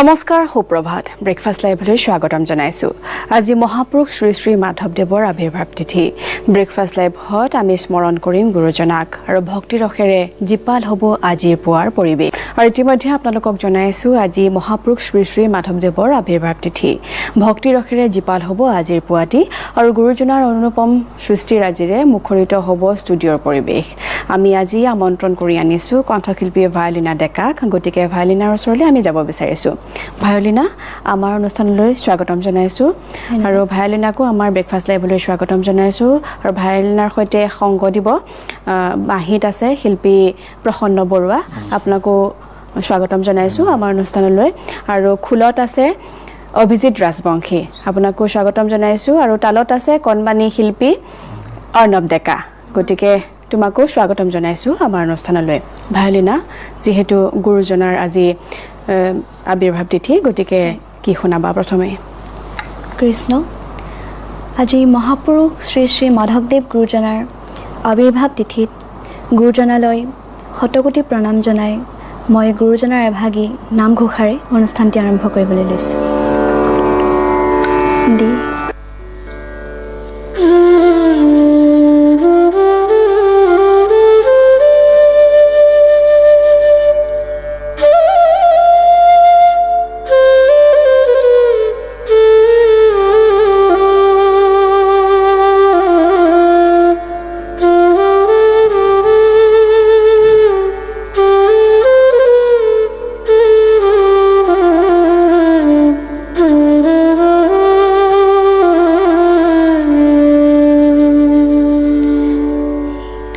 নমস্কাৰ সুপ্ৰভাত ব্ৰেকফাষ্ট লাইভলৈ স্বাগতম জনাইছো আজি মহাপুৰুষ শ্ৰী শ্ৰী মাধৱদেৱৰ আবিৰ্ভাৱ তিথি ব্ৰেকফাষ্ট লাইভত আমি স্মৰণ কৰিম গুৰুজনাক আৰু ভক্তি ৰখেৰে জীপাল হ'ব আজিৰ পুৱাৰ পৰিৱেশ আৰু ইতিমধ্যে আপোনালোকক জনাইছো আজি মহাপুৰুষ শ্ৰী শ্ৰী মাধৱদেৱৰ আবিৰ্ভাৱ তিথি ভক্তি ৰখেৰে জীপাল হ'ব আজিৰ পুৱাটি আৰু গুৰুজনাৰ অনুপম সৃষ্টিৰাজিৰে মুখৰিত হ'ব ষ্টুডিঅ'ৰ পৰিৱেশ আমি আজি আমন্ত্ৰণ কৰি আনিছো কণ্ঠশিল্পী ভায়লিনা ডেকাক গতিকে ভায়লিনাৰ ওচৰলৈ আমি যাব বিচাৰিছো ভায়লিনা আমাৰ অনুষ্ঠানলৈ স্বাগতম জনাইছো আৰু ভায়লিনাকো আমাৰ ব্ৰেকফাষ্ট লাইভলৈ স্বাগতম জনাইছো আৰু ভায়লিনাৰ সৈতে সংগ দিব মাহিত আছে শিল্পী প্ৰসন্ন বৰুৱা আপোনাকো স্বাগতম জনাইছো আমাৰ অনুষ্ঠানলৈ আৰু খুলত আছে অভিজিত ৰাজবংশী আপোনাকো স্বাগতম জনাইছো আৰু তালত আছে কণমানি শিল্পী অৰ্ণৱ ডেকা গতিকে তোমাকো স্বাগতম জনাইছো আমাৰ অনুষ্ঠানলৈ ভায়লিনা যেহেতু গুৰুজনাৰ আজি আবিৰ্ভাৱ তিথি গতিকে কি শুনাবা প্ৰথমে কৃষ্ণ আজি মহাপুৰুষ শ্ৰী শ্ৰী মাধৱদেৱ গুৰুজনাৰ আবিৰ্ভাৱ তিথিত গুৰুজনালৈ শতকোটি প্ৰণাম জনাই মই গুৰুজনাৰ এভাগী নামঘোষাৰে অনুষ্ঠানটি আৰম্ভ কৰিবলৈ লৈছোঁ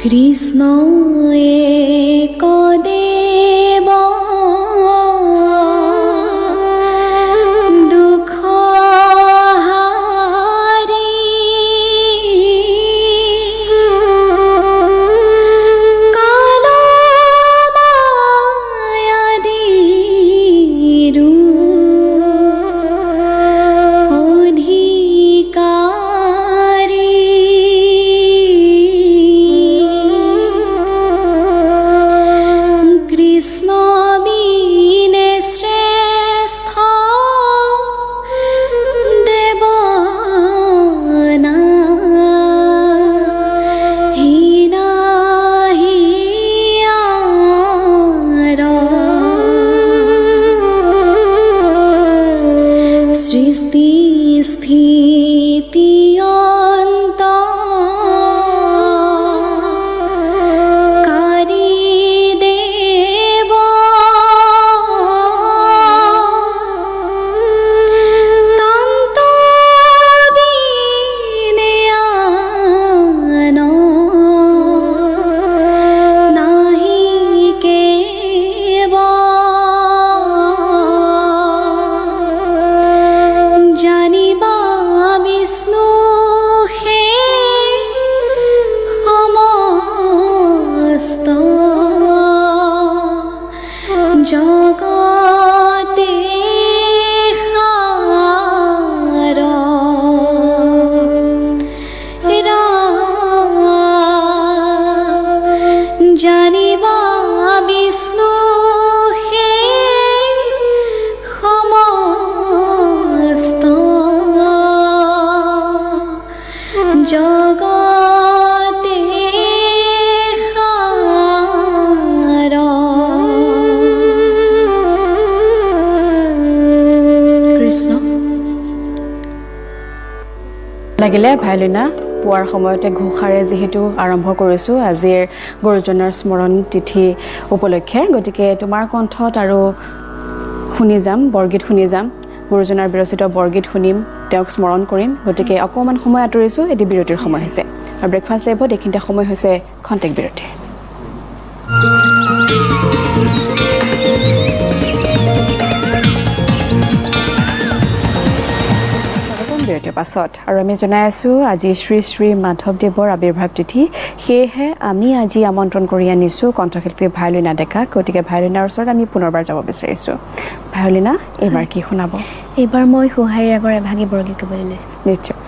কৃষ্ণ এক দেৱ দুখ হাৰি কাল মায়াদিৰো সৃষ্টি স্থিতি অন্ত কাৰি দেৱ তন্ত বিনয়ান নাহি কেৱ জানিবা বিষ্ণু হে সমস্ত জগতে সাৰ জানিবা বিষ্ণু হে সমস্ত জগতে সাৰ কৃষ্ণ লাগিলে ভায়লিনা পুৱাৰ সময়তে ঘোষাৰে যিহেতু আৰম্ভ কৰিছোঁ আজিৰ গুৰুজনাৰ স্মৰণ তিথি উপলক্ষে গতিকে তোমাৰ কণ্ঠত আৰু শুনি যাম বৰগীত শুনি যাম গুৰুজনাৰ বিৰচিত বৰগীত শুনিম তেওঁক স্মৰণ কৰিম গতিকে অকণমান সময় আঁতৰিছোঁ এটি বিৰতিৰ সময় হৈছে আৰু ব্ৰেকফাষ্ট লাইভত এইখিনিতে সময় হৈছে খন্তেক বিৰতিৰ বিৰতিৰ পাছত আৰু আমি জনাই আছোঁ আজি শ্ৰী শ্ৰী মাধৱদেৱৰ আবিৰ্ভাৱ তিথি সেয়েহে আমি আজি আমন্ত্ৰণ কৰি আনিছোঁ কণ্ঠশিল্পী ভায়লিনা ডেকাক গতিকে ভায়লিনাৰ ওচৰত আমি পুনৰবাৰ যাব বিচাৰিছোঁ ভায়লিনা এইবাৰ কি শুনাব এইবাৰ মই সোহাই ৰাগৰ এভাগী বৰগীত গাবলৈ লৈছোঁ নিশ্চয়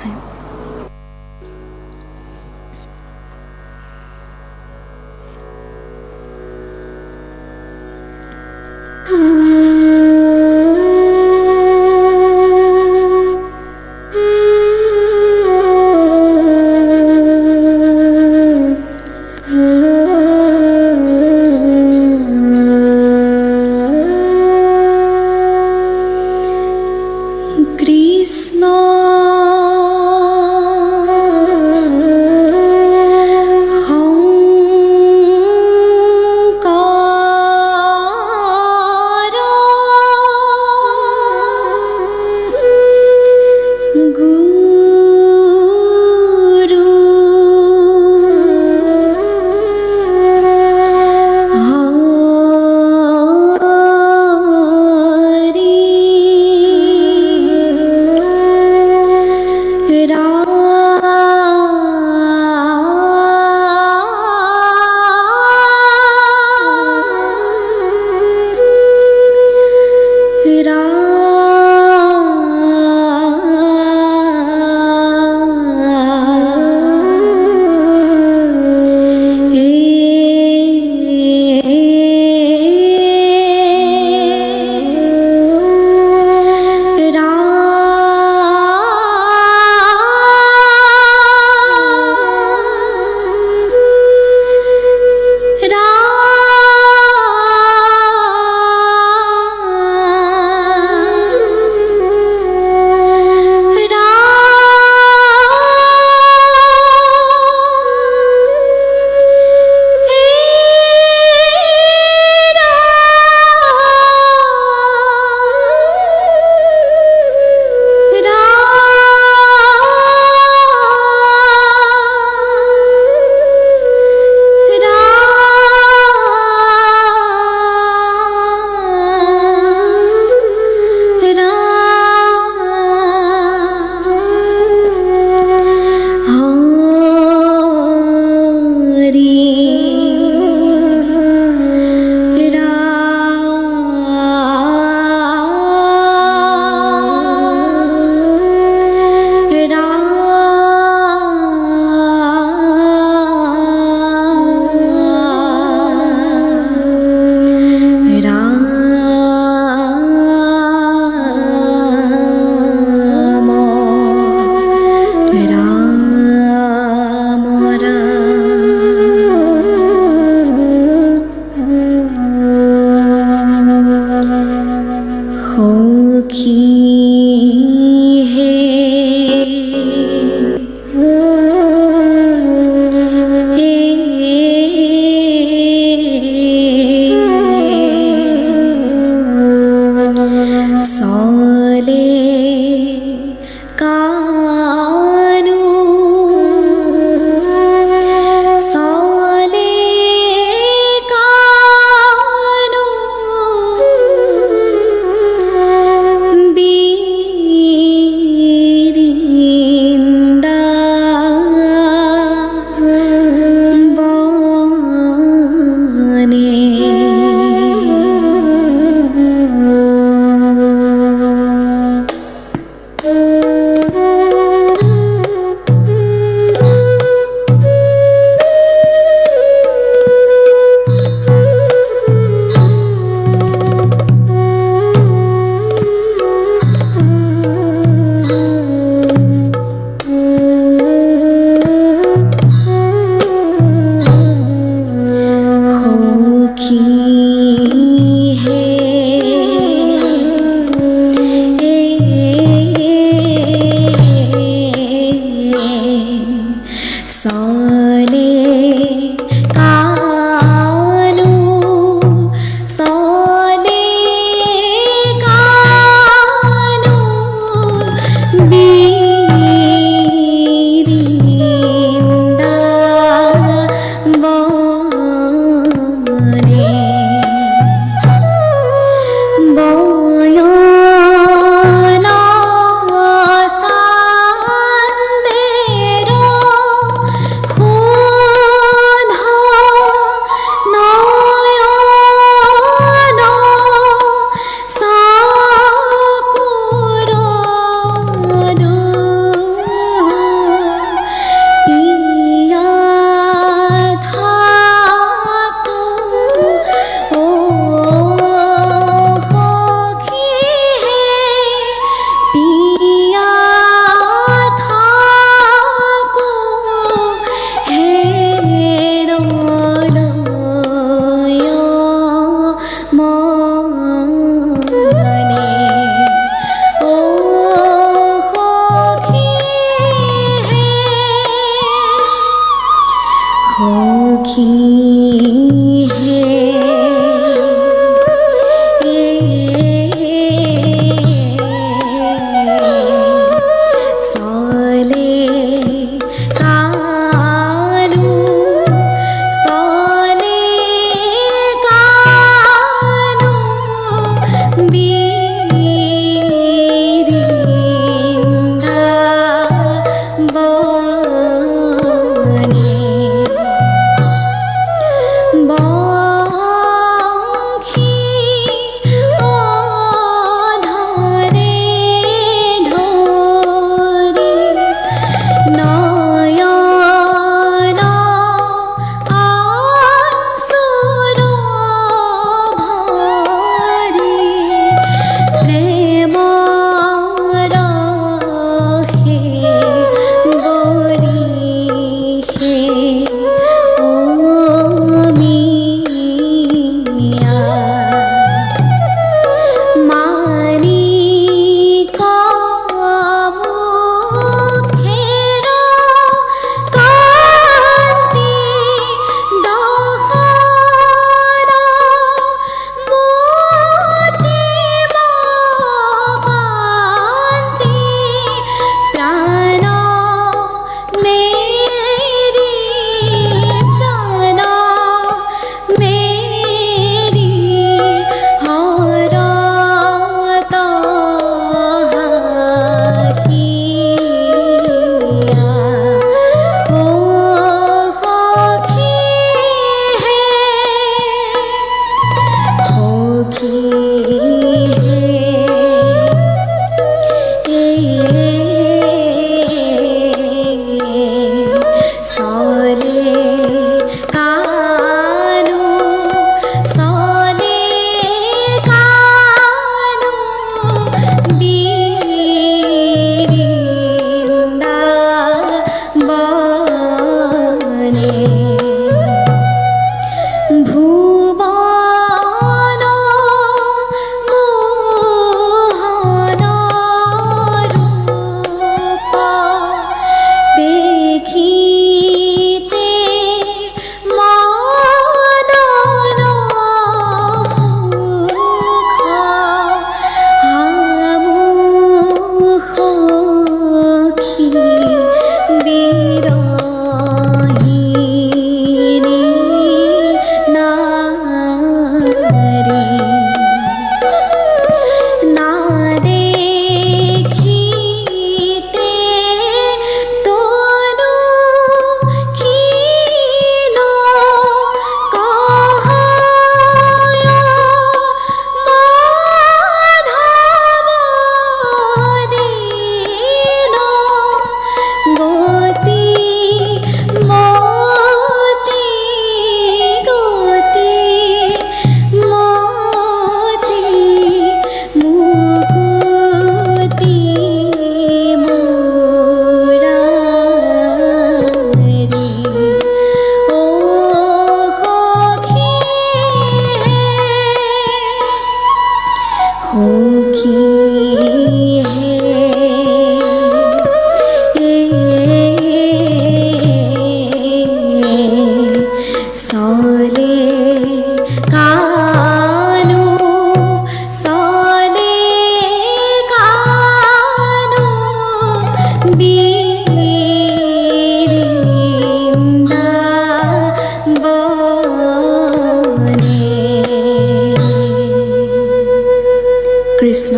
কৃষ্ণ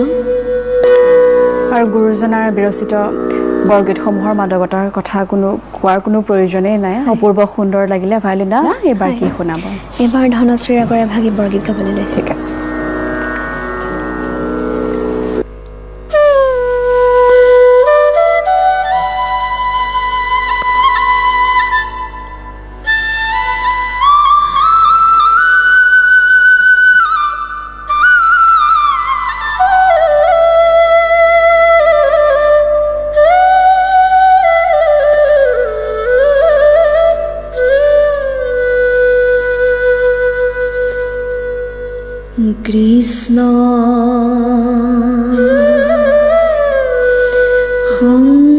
আৰু গুৰুজনাৰ বিৰচিত বৰগীতসমূহৰ মাদকতাৰ কথা কোৱাৰ কোনো প্ৰয়োজনেই নাই। অপূৰ্ব সুন্দৰ লাগিলে ভায়লিনা, এইবাৰ কি শুনাব? এইবাৰ ধনশ্ৰী ৰাগৰ এভাগী বৰগীত গাবলৈ লৈছোঁ। ঠিক আছে। কৃষ্ণ শংকৰ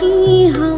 ইহা